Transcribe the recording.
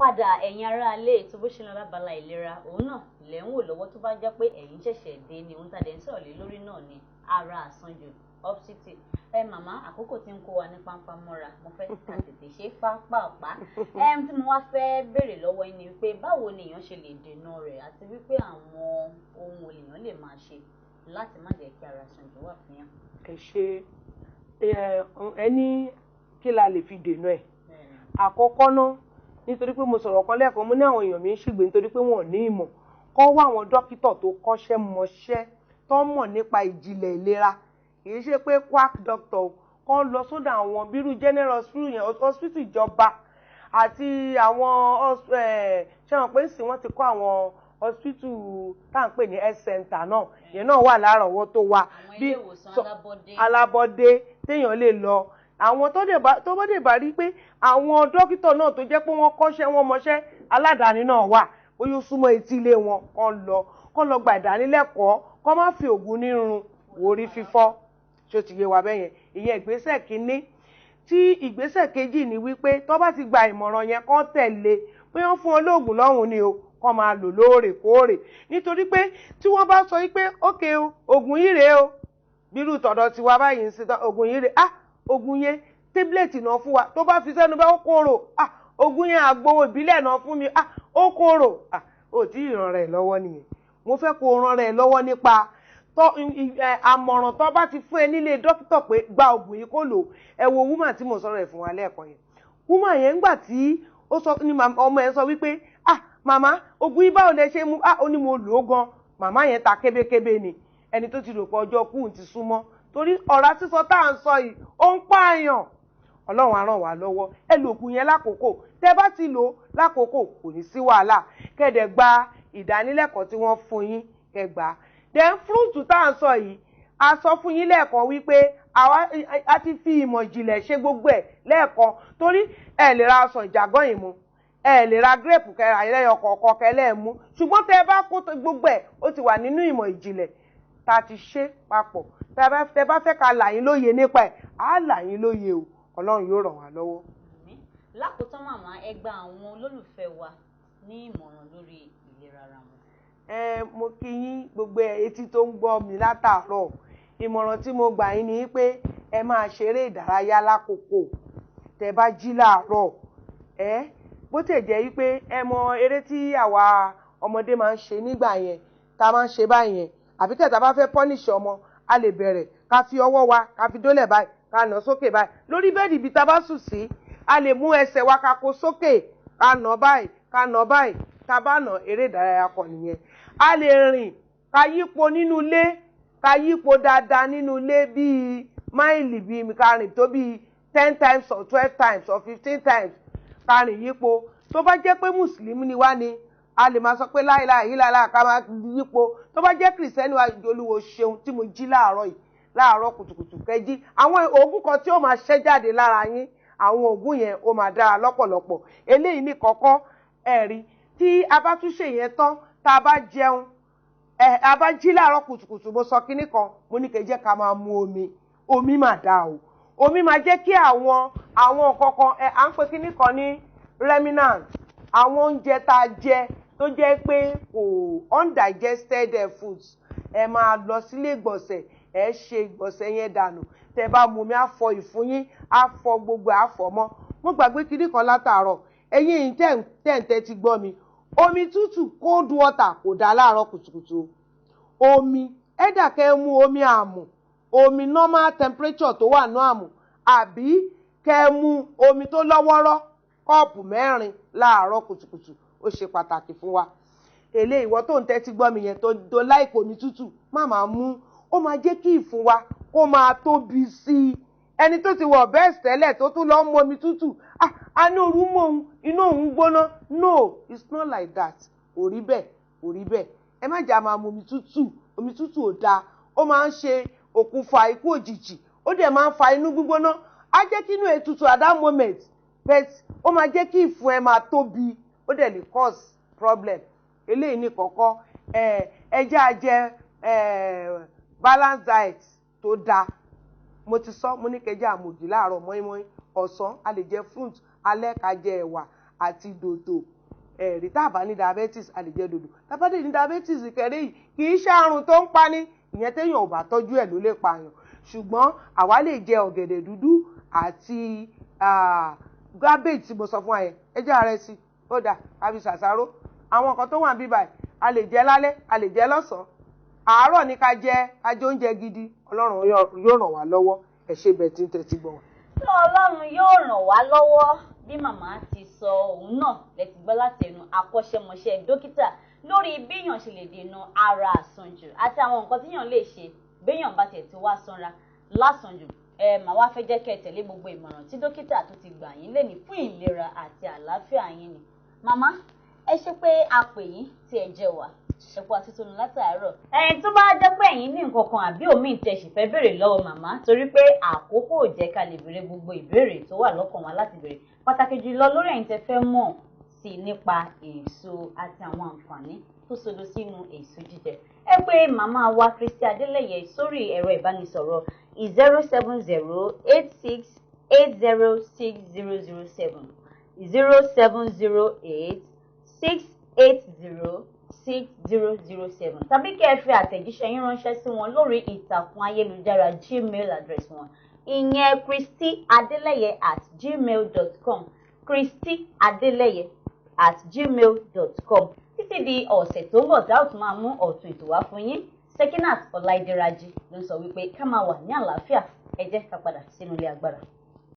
padà ẹ̀yin ará ilé ètò bó ṣe ń lọ lábala ìlera òun náà lẹ̀ ń wò lọ́wọ́ tó bá jẹ́ pé ẹ̀yin ṣẹ̀ṣẹ̀ dé ni ohun tàdé ń sọ̀rọ̀ lé lórí náà ni ara àsanjù obesity. Màmá àkókò tí ń kó wa ní pápá mọ́ra mo fẹ́ ká tètè ṣe pápápá. Tí mo wá fẹ́ béèrè lọ́wọ́ yín ni wípé báwo ni èèyàn ṣe lè dènà rẹ̀ àti wípé àwọn ohun èèyàn lè máa ṣe láti má jẹ́ kí ara àsanjù wà fún yàn. Ẹ ṣe ẹni kí la lè fi dènà ẹ̀. Àkọ́kọ́ náà nítorí pé mo sọ̀rọ̀ kan lẹ́ẹ̀kan mo ní àwọn èèyàn mi ń ṣègbè nítorí pé wọn ò ní ìmọ̀ kọ́ wá àwọn dókítà tó kọ́ṣẹ́ mọṣẹ́ tó mọ̀ nípa ìjìnlẹ̀ ìlera kì í ṣe pé quack doctor kan lọ sódà àwọn bírú general hospital yẹn hospital ìjọba àti àwọn ṣé wọn pé sì wọ́n ti kọ́ àwọn hospital tá à ń pè ní health center náà yẹn náà wà lárọ̀ọ́wọ́tó wa bí alábọ́dé téèyàn lè lọ àwọn tó bá dé bá rí pé àwọn dókítà náà tó jẹ́ pé wọ́n kọ́ṣẹ́ wọn mọṣẹ́ aládàáni náà wà bóyá ó súnmọ́ etí ilé wọn kán lọ gba ìdánilẹ́kọ̀ọ́ kán má fi òògùn nírun orí fífọ́ ṣó ti yé wa bẹ́yẹn ìyẹn ìgbésẹ̀ kínní tí ìgbésẹ̀ kejì ni wípé tó bá ti gba ìmọ̀ràn yẹn kán tẹ̀lé pé wọ́n fún olóògùn lọ́hùn ni o kán máa lò lóòrèkóòrè nítorí pé tí wọ́n bá sọ wípé ókè o òògùn yìí rèé o bírú tọ̀dọ̀ tiwa báyìí ń sin òògùn yìí rèé ògùn yẹn tábìlẹ̀tì náà fún wa tó bá fi sẹ́nu bá ó kóró ògùn yẹn àgbo ìbílẹ̀ náà fún mi ó kóró ó tí ì ràn rẹ̀ lọ́wọ́ nìyẹn mo fẹ́ kó ràn rẹ̀ lọ́wọ́ nípa àmọ̀ràn tó bá ti fún ẹ nílé dókítà pé gba ògùn yìí kó lò ẹ wo woman tí mo sọ̀rọ̀ ẹ̀ fún wa lẹ́ẹ̀kan yẹn woman yẹn ńgbà tí ó sọ ní ọmọ ẹ̀ sọ wípé màmá ògùn yìí báwo lẹ ṣe mú ó ní mo lò ó gan màmá yẹn ta kébékébé ni ẹni tó ti rò pé ọjọ́ kú ti súnmọ́ torí ọ̀rá sísọ tá à ń sọ yìí ó ń pààyàn ọlọ́run á ràn wá lọ́wọ́ ẹ lò ògùn yẹn lákòókò tẹ́ bá ti lò lákòókò kò ní sí wàhálà kẹ́dẹ̀ gba ìdánilẹ́kọ̀ọ́ tí wọ́n fún yín kẹgbà then fúrúùtù tá à ń sọ yìí a sọ fún yín lẹ́ẹ̀kan wípé a ti fi ìmọ̀ ìjìnlẹ̀ ṣe gbogbo ẹ̀ lẹ́ẹ̀kan torí ẹ lè ra ọsàn ìjàgán yìí mu ẹ lè ra gírèpù kẹra ẹlẹ́yọ kọ̀ọ̀kan kẹlẹ́ mú ṣùgbọ́n tẹ́ bá kó gbogbo ẹ̀ ó ti wà nínú ìmọ̀ ìjìnlẹ̀ tá a ti ṣe papọ̀ tẹ́ bá fẹ́ ká là yín lóye nípa ẹ̀ á là yín lóye o ọlọ́run yóò ràn wá lọ́wọ́. Lákòótán màmá ẹ gba àwọn olólùfẹ́ wa ní ìmọ̀ràn lórí ìlera ara wọn. Mo kí yín gbogbo etí tó ń gbọ́ mi látàárọ̀ ìmọ̀ràn tí mo gbà yín ni pé ẹ máa ṣeré ìdárayá lákòókò tẹ́ bá jí láàárọ̀ bó tẹ̀ jẹ́ wípé ẹ mọ eré tí àwa ọmọdé máa ń ṣe nígbà yẹn tá a máa ń ṣe báyẹn àbí tẹ̀ tá a bá fẹ́ pọ́nìṣì ọmọ a lè bẹ̀rẹ̀ ká fi ọwọ́ wa ká fi dólẹ̀ báyìí ká nà sókè báyìí lórí bẹ́ẹ̀dì ibi tá a bá sùn sí a lè mú ẹsẹ̀ wa ká kó sókè ká nà báyìí ká nà báyìí tá a bá nà eré ìdárayá kan nìyẹn a lè rìn ká yípo nínú ilé ká yípo dáadáa nínú ilé bíi máìlì bíi ká rìn tó bíi 10 times or 12 times or 15 times ká rìn yípo tó bá jẹ́ pé mùsùlùmí ni wá ni a lè máa sọ pé láìláì yíláìláì ká máa yípo tó bá jẹ́ kìrìsìtẹ́nì wa Olúwo ṣeun tí mo jí láàárọ̀ yìí láàárọ̀ kùtùkùtù kẹjí àwọn oògùn kan tí ó máa ṣẹ́ jáde lára yín àwọn oògùn yẹn ó máa dára lọ́pọ̀lọpọ̀ eléyìí ní kọ́kọ́ ẹ̀rí tí a bá tún ṣe yẹn tán tá a bá jẹun a bá jí láàárọ̀ kùtùkùtù mo sọ kinní kan mo ní kẹjẹ́ ká máa mu omi máa dáa o omi máa jẹ́ kí àwọn kankan à ń pe kinní kan ní remnant àwọn oúnjẹ tá a jẹ tó jẹ́ pé kò undigested foods ẹ máa lọ sílé ìgbọ̀nsẹ̀ ẹ ṣe ìgbọ̀nsẹ̀ yẹn dànù tẹ́ bá mu omi á fọ ìfun yín á fọ gbogbo àfọ̀ mọ́ mo gbàgbé kinní kan látàárọ̀ ẹ̀yin yìí tẹ̀ǹtẹ̀ ti gbọ́ mi omi tútù cold water kò dá láàárọ̀ kùtùkùtù omi ẹ̀dà kẹ́ mu omi àmù omi normal temperature tó wà ní àmù àbí kẹ́ mu omi tó lọ́wọ́rọ́ kọ́ọ̀pù 4 láàárọ̀ kùtùkùtù ó ṣe pàtàkì fún wa èlé ìwọ tó ń tẹ́tí gbọ́ mi yẹn tó láìpò omi tútù má máa mú ó máa jẹ́ kí ìfun wa kó máa tóbi sí i ẹni tó ti wọ̀ bẹ́ẹ̀ tẹ́lẹ̀ tó tún lọ mú omi tútù a ní òru mọ́ òun inú òun gbóná no it's not like that kò rí bẹ́ẹ̀ ẹ má jà máa mu omi tútù ò dáa ó máa ń ṣe òkùnfà ikú òjijì ó dẹ̀ máa ń fa inú gbígbóná á jẹ́ kí inú ètùtù at that moment but ó máa jẹ́ kí ìfun ẹ máa tóbi ó dẹ̀ lè cause problem eléyìí ní kọ̀ọ̀kan ẹjẹ́ ajẹ́ balance diet tó dáa mo ti sọ mo ní kẹjẹ àmòjì láàárọ̀ mọ́ínmọ́ín ọ̀sán a lè jẹ fruit alẹ́ ká jẹ ẹ̀wà àti dòdò. Ẹ̀rí tá a bá ní diabetes a lè jẹ dòdò. Tá a bá dé ní diabetes kẹrẹ́ yìí kì í ṣe àrùn tó ń pani, ìyẹn téèyàn ò bá tọ́jú ẹ̀ ló lè pààyàn. Ṣùgbọ́n àwa lè jẹ ọ̀gẹ̀dẹ̀ dúdú àti cabbage tí mo sọ fún wa yẹn, ẹ jẹ́ ààrẹ sí, ó dà àbí ṣàṣàrò. Àwọn nǹkan tó wà níbí báyìí a lè jẹ lálẹ́, a lè jẹ lọ́sàn-án. Àárọ̀ ní ká jẹ ajé oúnjẹ gidi, Ọlọ́run yóò ràn wá lọ́wọ́. Ẹ ṣé bẹ́ẹ̀ tí ń tẹ́tí gbọ́ wa. Ọlọ́run yóò ràn wá lọ́wọ́ bí màmá ti sọ òun náà lẹ ti gbọ́ láti ẹnu akọ́ṣẹ́mọṣẹ́ dókítà lórí béèyàn ṣe lè dènà ara àsanjù àti àwọn nǹkan téèyàn lè ṣe béèyàn bá tẹ̀ tí wá sanra lásànjù. Màá wá fẹ́ jẹ́ kẹ́ ẹ tẹ̀lé gbogbo ìmọ̀ràn tí dókítà tó ti gbà yín lénìí fún ìlera àti àlàáfíà yín ni. Màmá ẹ ṣe pé a pè yín tí ẹ jẹ́ wá ẹ̀kọ́ àtúntò látàárọ̀. Tó bá jẹ́ pé ẹ̀yin ní nǹkan kan àbí òmíì tẹ́ sì fẹ́ béèrè lọ́wọ́ màmá torí pé àkókò ò jẹ́ ká lè béèrè gbogbo ìbéèrè tó wà lọ́kàn wa láti béèrè, pàtàkì jùlọ lórí ẹ̀yin tẹ́ fẹ́ mọ̀ sí nípa èso àti àwọn àǹfààní tó sodo sínú èso jíjẹ. Ẹ pé màmá wa Christy Adeleye sórí ẹ̀rọ ìbánisọ̀rọ̀ 07086806007 07086806007 tàbí kẹ́ ẹ fi àtẹ̀jíṣẹ́ yín ránṣẹ́ sí wọn lórí ìtàkùn ayélujára Gmail address wọn, ìyẹn christyadeleye@gmail.com, christyadeleye@gmail.com. Títí di ọ̀sẹ̀ tó ń bọ̀ tá ó tún máa mú ọ̀tun ètò wá fún yín. Sekinat Ọláìdéraji ló ń sọ wípé ká máa wà ní àlàáfíà. Ẹ jẹ́ ká padà sínú ilé agbára.